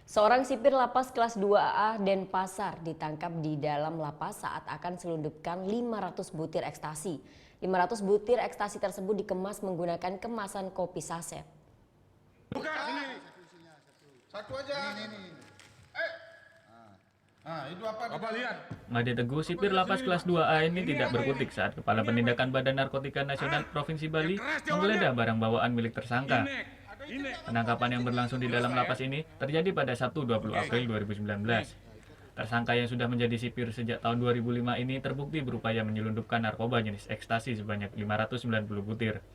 Seorang sipir lapas kelas 2A Denpasar ditangkap di dalam lapas saat akan selundupkan 500 butir ekstasi. 500 butir ekstasi tersebut dikemas menggunakan kemasan kopi saset. Buka sini. Satu aja. Ini. Itu apa? Bapak lihat. Made Teguh, sipir lapas kelas 2A ini tidak berkutik saat Kepala Penindakan Badan Narkotika Nasional Provinsi Bali menggeledah barang bawaan milik tersangka. Penangkapan yang berlangsung di dalam lapas ini terjadi pada Sabtu 20 April 2019. Tersangka yang sudah menjadi sipir sejak tahun 2005 ini terbukti berupaya menyelundupkan narkoba jenis ekstasi sebanyak 590 butir.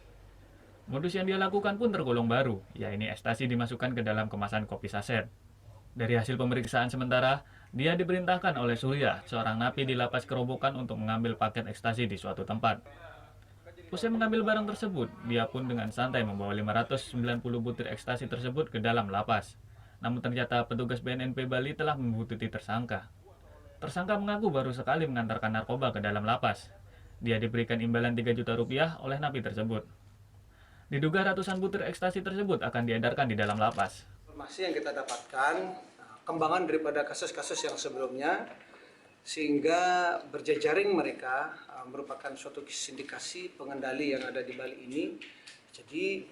Modus yang dia lakukan pun tergolong baru, yaitu ekstasi dimasukkan ke dalam kemasan kopi saset. Dari hasil pemeriksaan sementara, dia diperintahkan oleh Surya, seorang napi di lapas Kerobokan untuk mengambil paket ekstasi di suatu tempat. Usai mengambil barang tersebut, dia pun dengan santai membawa 590 butir ekstasi tersebut ke dalam lapas. Namun ternyata petugas BNNP Bali telah membuntuti tersangka. Tersangka mengaku baru sekali mengantarkan narkoba ke dalam lapas. Dia diberikan imbalan 3 juta rupiah oleh napi tersebut. Diduga ratusan butir ekstasi tersebut akan diedarkan di dalam lapas. Informasi yang kita dapatkan, kembangan daripada kasus-kasus yang sebelumnya, sehingga berjejaring mereka merupakan suatu sindikasi pengendali yang ada di Bali ini. Jadi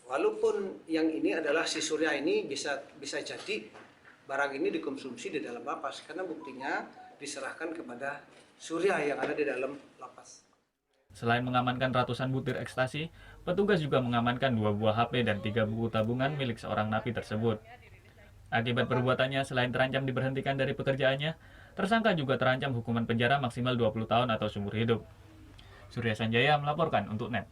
walaupun yang ini adalah si Surya ini bisa jadi barang ini dikonsumsi di dalam lapas karena buktinya diserahkan kepada Surya yang ada di dalam lapas. Selain mengamankan ratusan butir ekstasi, petugas juga mengamankan 2 buah HP dan 3 buku tabungan milik seorang napi tersebut. Akibat perbuatannya, selain terancam diberhentikan dari pekerjaannya, tersangka juga terancam hukuman penjara maksimal 20 tahun atau seumur hidup. Surya Sanjaya melaporkan untuk NET.